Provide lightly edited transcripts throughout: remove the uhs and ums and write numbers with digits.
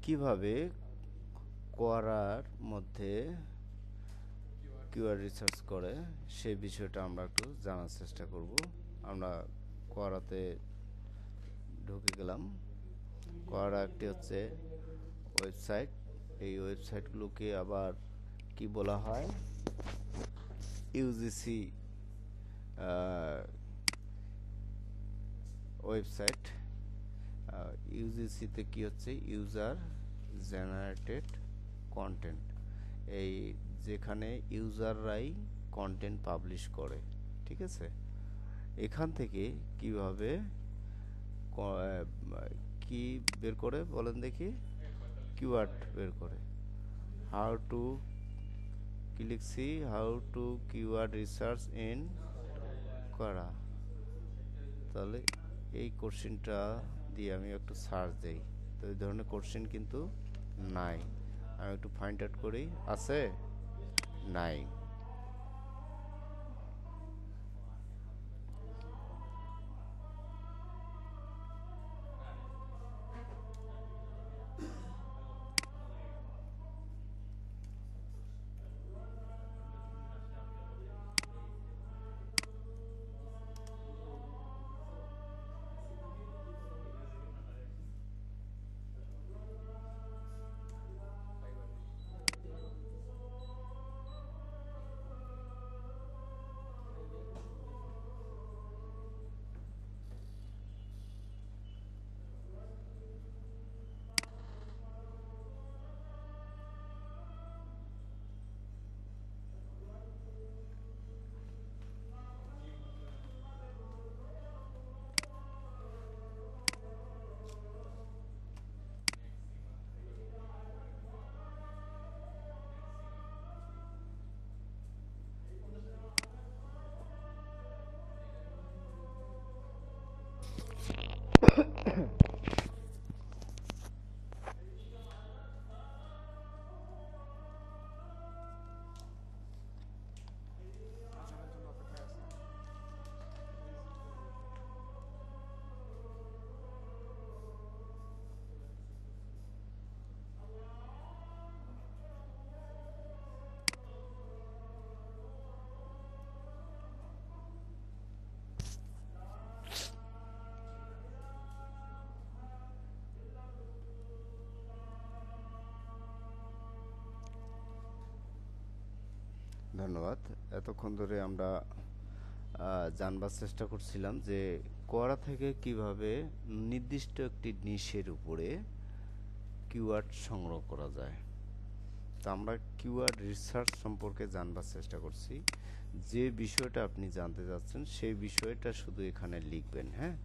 কিভাবে কোয়ারার মধ্যে keyword research করে সেই বিষয়টা আমরা একটু জানার চেষ্টা করব। আমরা কোয়ারাতে ঢুকে গেলাম। কোয়ারা একটি হচ্ছে ওয়েবসাইট। এই ওয়েবসাইটগুলোকে আবার কি বলা হয়, ইউজিসি ওয়েবসাইট। ইউজিসিতে কি হচ্ছে, ইউজার জেনারেটেড কন্টেন্ট, এই যেখানে ইউজাররাই কন্টেন্ট পাবলিশ করে, ঠিক আছে। এখান থেকে কিভাবে কি বের করে বলেন দেখি, কিওয়ার্ড বের করে। How to how to keyword research in করা। তাহলে এই কোশ্চেনটা দিয়ে আমি একটু সার্চ দেই, তো এই ধরনের কোশ্চেন কিন্তু নাই। আমি একটু ফাইন্ড আউট করি, আছে? নাই। ধন্যবাদ। এতক্ষণ ধরে আমরা জানবার চেষ্টা করছিলাম যে কোয়ারা থেকে কিভাবে নির্দিষ্ট একটি নিশের উপরে কিওয়ার্ড সংগ্রহ করা যায়। তো আমরা কিওয়ার্ড রিসার্চ সম্পর্কে জানবার চেষ্টা করছি। যে বিষয়টা আপনি জানতে চাচ্ছেন সেই বিষয়টা শুধু এখানে লিখবেন, হ্যাঁ।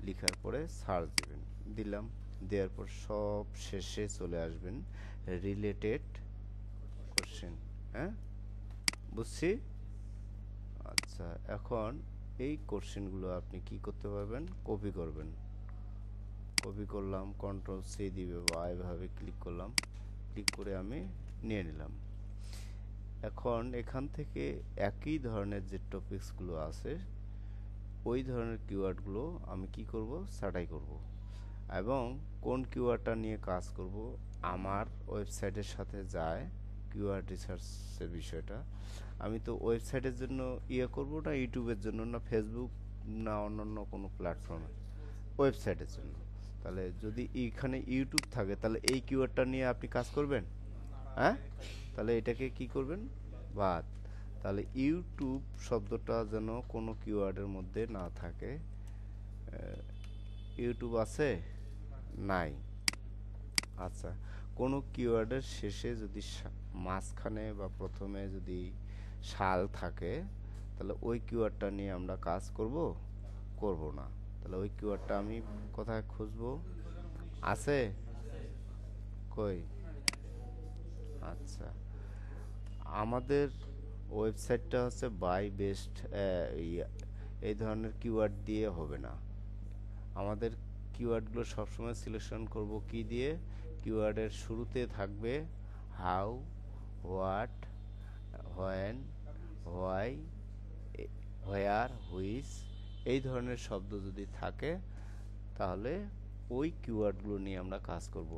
লিখার পরে সার্চ দিবেন, দিলাম, দেওয়ার পর সব শেষে চলে আসবেন রিলেটেড কোশ্চেন, হ্যাঁ, বুঝছি। আচ্ছা, এখন এই কোশ্চেনগুলো আপনি কি করতে পারবেন, কপি করবেন। কপি করলাম, কন্ট্রোল সি দিবে বা এভাবে ক্লিক করলাম, ক্লিক করে আমি নিয়ে নিলাম। এখন এখান থেকে একই ধরনের যে টপিকসগুলো আছে ওই ধরনের কিওয়ার্ডগুলো আমি কি করব, ছাঁটাই করব, এবং কোন কিওয়ার্ডটা নিয়ে কাজ করব আমার ওয়েবসাইটের সাথে যায় কিওয়ার্ড রিসার্চের বিষয়টা। আমি তো ওয়েবসাইটের জন্য করব না, ইউটিউবের জন্য না, ফেসবুক না, অন্যান্য কোনো প্ল্যাটফর্মে, ওয়েবসাইটের জন্য। তাহলে যদি এখানে ইউটিউব থাকে তাহলে এই কিওয়ার্ডটা নিয়ে আপনি কাজ করবেন, হ্যাঁ। তাহলে এটাকে কি করবেন, বাদ। তাহলে ইউটিউব শব্দটা যেন কোনো কিওয়ার্ডের মধ্যে না থাকে। ইউটিউব আছে? নাই। আচ্ছা, কোনো কিওয়ার্ডের শেষে যদি মাঝখানে বা প্রথমে যদি শাল থাকে তাহলে ওই কিওয়ার্ডটা নিয়ে আমরা কাজ করব করব না। তাহলে ওই কিওয়ার্ডটা আমি কোথায় খুঁজবো, আছে কই? আচ্ছা, আমাদের ওয়েবসাইটটা হচ্ছে বাই বেস্ট, এই ধরনের কিওয়ার্ড দিয়ে হবে না। আমাদের কিওয়ার্ডগুলো সবসময় সিলেকশন করব কি দিয়ে, কিওয়ার্ডের শুরুতে থাকবে how, what, when, why, where, which, এই ধরনের শব্দ যদি থাকে তাহলে ওই কিওয়ার্ডগুলো নিয়ে আমরা কাজ করব,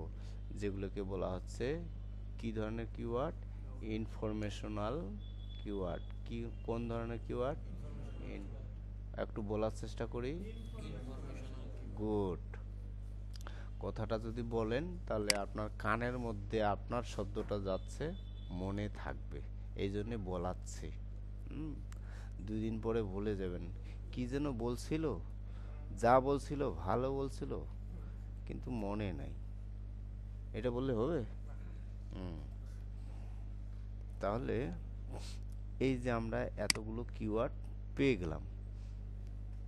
যেগুলোকে বলা হচ্ছে কি ধরনের কিওয়ার্ড? Informational keyword. কি কোন ধরনের কিওয়ার্ড? একটু বলার চেষ্টা করি। গুড। কথাটা যদি বলেন তাহলে আপনার কানের মধ্যে আপনার শব্দটা যাচ্ছে, মনে থাকবে, এই জন্যে বলাচ্ছি। হুম, 2 দিন পরে ভুলে যাবেন কি যেন বলছিল, যা বলছিল ভালো বলছিল কিন্তু মনে নাই, এটা বললে হবে? হুম, তাহলে এই যে আমরা এতগুলো কিওয়ার্ড পেয়ে গেলাম,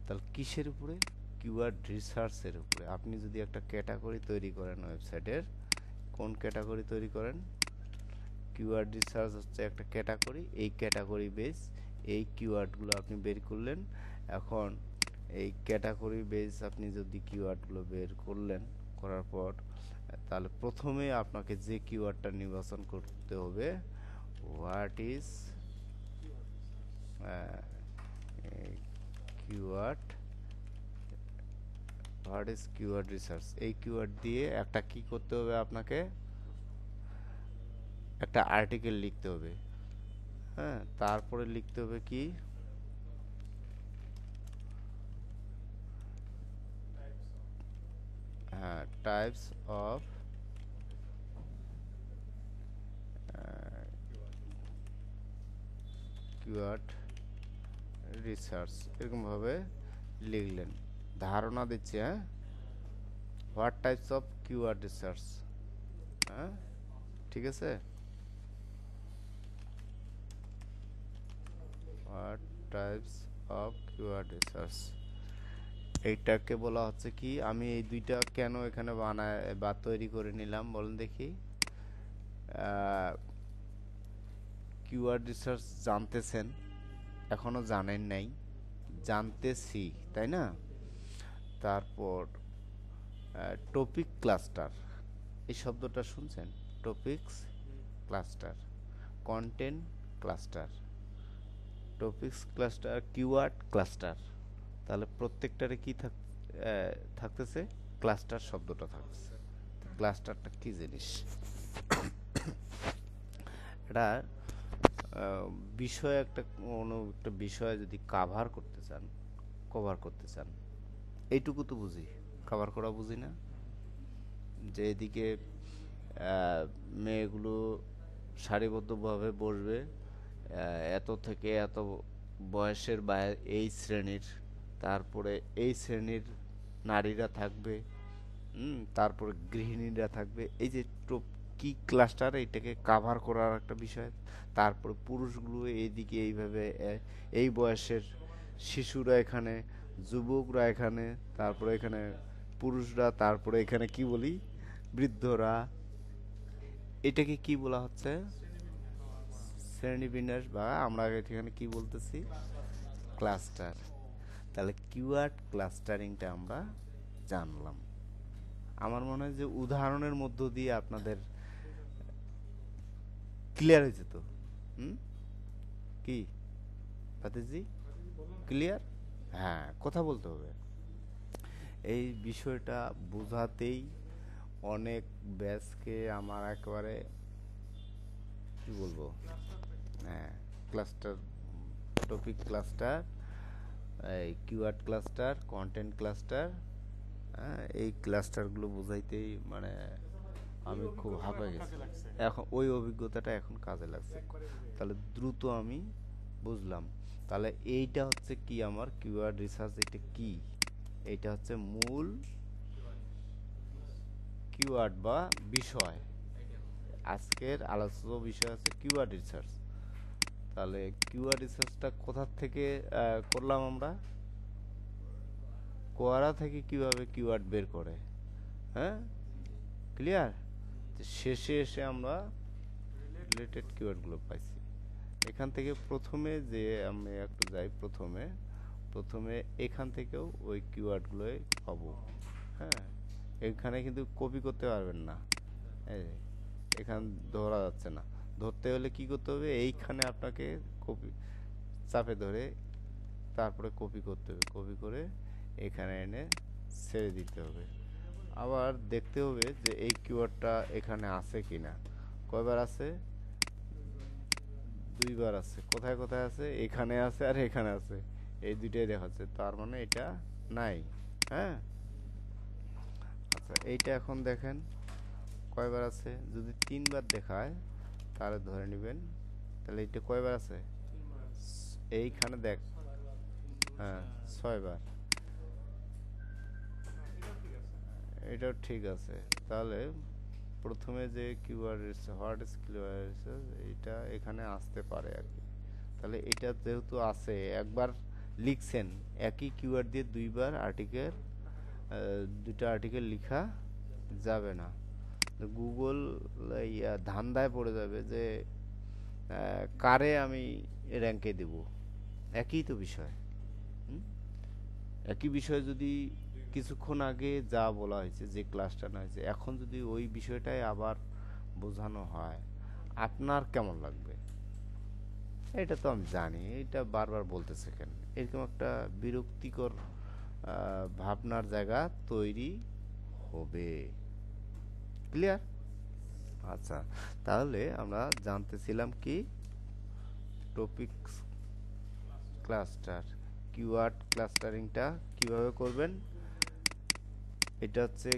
তাহলে কিসের উপরে? কিওয়ার্ড রিসার্চের উপরে। আপনি যদি একটা ক্যাটাগরি তৈরি করেন ওয়েবসাইটের, কোন ক্যাটাগরি তৈরি করেন? কিওয়ার্ড রিসার্চ হচ্ছে একটা ক্যাটাগরি। এই ক্যাটাগরি বেস এই কিওয়ার্ডগুলো আপনি বের করলেন। এখন এই ক্যাটাগরি বেস আপনি যদি কিওয়ার্ডগুলো বের করলেন, করার পর তাহলে প্রথমে আপনাকে যে কিওয়ার্ডটা নির্বাচন করতে হবে, what is keyword, what is keyword research. এই কিওয়ার্ড দিয়ে একটা কি করতে হবে আপনাকে? একটা আর্টিকেল লিখতে হবে। হ্যাঁ, তারপরে লিখতে হবে কি? হ্যাঁ, টাইপস অফ কিওয়ার্ড রিসার্চ, এরকমভাবে লিখলেন, ধারণা দিচ্ছে। হ্যাঁ, what types of keyword research. হ্যাঁ, ঠিক আছে। What types of keyword research, এইটাকে বলা হচ্ছে কি? আমি এই দুইটা কেন এখানে বানায় বা তৈরি করে নিলাম বলেন দেখি। কিওয়ার্ড রিসার্চ জানতেছেন, এখনো জানেন নাই, জানতেছি, তাই না? তারপর টপিক ক্লাস্টার, এই শব্দটা শুনছেন? Topics cluster, content cluster, topics cluster, keyword cluster. তাহলে প্রত্যেকটারে কি থাকতেছে? ক্লাস্টার শব্দটা থাকতেছে। ক্লাস্টারটা কি জিনিস? এটা বিষয়, একটা কোনো একটা বিষয় যদি কভার করতে চান, এইটুকু তো বুঝি, কভার করা বুঝি না? যে এদিকে মেয়েগুলো সারিবদ্ধভাবে বসবে, এত থেকে এত বয়সের বাইরে এই শ্রেণীর, তারপরে এই শ্রেণীর নারীরা থাকবে, তারপরে গৃহিণীরা থাকবে, এই যে কি ক্লাস্টার, এইটাকে কাভার করার একটা বিষয়। তারপরে পুরুষগুলো এইদিকে এইভাবে এই বয়সের শিশুরা এখানে, যুবকরা এখানে, তারপরে এখানে পুরুষরা, তারপরে এখানে কি বলি, বৃদ্ধরা। এটাকে কি বলা হচ্ছে? শ্রেণীবিন্যাস, বা আমরা এখানে কি বলতেছি? ক্লাস্টার। তাহলে কিওয়ার্ড ক্লাস্টারিংটা আমরা জানলাম। আমার মনে হয় যে উদাহরণের মধ্য দিয়ে আপনাদের ক্লিয়ার হয়েছে তো? হুম, কি ফাতেজি, ক্লিয়ার? হ্যাঁ, কথা বলতে হবে। এই বিষয়টা বোঝাতেই অনেক ব্যাচকে আমার একেবারে কি বলবো, হ্যাঁ, ক্লাস্টার, টপিক ক্লাস্টার, এই কিওয়ার্ড ক্লাস্টার, কন্টেন্ট ক্লাস্টার, হ্যাঁ, এই ক্লাস্টারগুলো বোঝাইতেই মানে আমি খুব হাঁপাই গেছি। এখন ওই অভিজ্ঞতাটা এখন কাজে লাগছে, তাহলে দ্রুত আমি বুঝলাম। তাহলে এইটা হচ্ছে কি আমার কিওয়ার্ড রিসার্চ, এটা কি? এইটা হচ্ছে মূল কিওয়ার্ড বা বিষয়। আজকের আলোচ্য বিষয় হচ্ছে কিওয়ার্ড রিসার্চ। তাহলে কিওয়ার্ড রিসার্চটা কোথা থেকে করলাম আমরা? কোয়ারা থেকে কিভাবে কিওয়ার্ড বের করে, হ্যাঁ, ক্লিয়ার? শেষে এসে আমরা রিলেটেড কিওয়ার্ডগুলো পাইছি। এখান থেকে প্রথমে যে আমি একটু যাই, প্রথমে এখান থেকেও ওই কিওয়ার্ডগুলোই পাবো। হ্যাঁ, এখানে কিন্তু কপি করতে পারবেন না, এই এখান ধরা যাচ্ছে না। ধরতে হলে কি করতে হবে? এইখানে আপনাকে কপি চাপে ধরে তারপরে কপি করতে হবে, কপি করে এখানে এনে ছেড়ে দিতে হবে। আবার দেখতে হবে যে এই কিওয়ার্ডটা এখানে আছে কিনা। কয়বার আছে? দুইবার আছে। কোথায় কোথায় আছে? এখানে আছে আর এখানে আছে, এই দুইটাই দেখাচ্ছে, তার মানে এটা নাই। হ্যাঁ, আচ্ছা এইটা এখন দেখেন কয়বার আছে। যদি তিনবার দেখায় তাহলে ধরে নেবেন, তাহলে এটা কয়বার আছে? এইখানে দেখ, হ্যাঁ 6বার। এটাও ঠিক আছে। তাহলে প্রথমে যে কিওয়ার্ড হোয়াট ইজ কিওয়ার্ড, এটা এখানে আসতে পারে আর কি। তাহলে এটা যেহেতু আছে, একবার লিখছেন একই কিওয়ার্ড দিয়ে দুইবার আর্টিকেল, দুইটা আর্টিকেল লেখা যাবে না। গুগল ধান্দায় পড়ে যাবে যে কারে আমি র্যাঙ্কে দেব। একই তো বিষয়। হুম? একই বিষয় যদি কিছুক্ষণ আগে যা বলা হয়েছে, যে ক্লাসটা না হয়েছে, এখন যদি ওই বিষয়টাই আবার বোঝানো হয়, আপনার কেমন লাগবে? এটা তো আমি জানি, এটা বারবার বলতেছে কেন, এরকম একটা বিরক্তিকর ভাবনার জায়গা তৈরি হবে। ক্লিয়ার? আচ্ছা, তাহলে আমরা জানতেছিলাম কি, টপিকস ক্লাস্টার, কিওয়ার্ড ক্লাস্টারিংটা কিভাবে করবেন। এটা হচ্ছে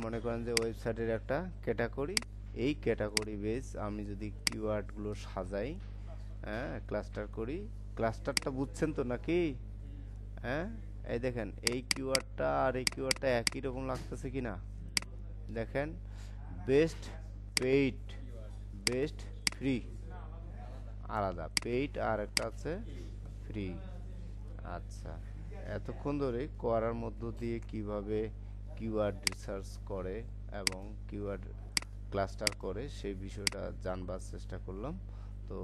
মনে করেন যে ওয়েবসাইটের একটা ক্যাটাগরি, এই ক্যাটাগরি বেস আমি যদি কিওয়ার্ডগুলো সাজাই, হ্যাঁ ক্লাস্টার করি। ক্লাস্টারটা বুঝছেন তো নাকি? হ্যাঁ, এই দেখেন এই কিওয়ার্ডটা আর এই কিওয়ার্ডটা একই রকম লাগতেছে কি না? দেখেন, বেস্ট, পেইড, বেস্ট, ফ্রি, আলাদা, পেইড আর একটা আছে ফ্রি। আচ্ছা, এতক্ষণ ধরে করার মধ্য দিয়ে কিভাবে কিওয়ার্ড রিসার্চ করে এবং কিওয়ার্ড ক্লাস্টার করে সেই বিষয়টা জানবার চেষ্টা করলাম। তো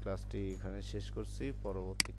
ক্লাসটি এখানে শেষ করছি। পরবর্তী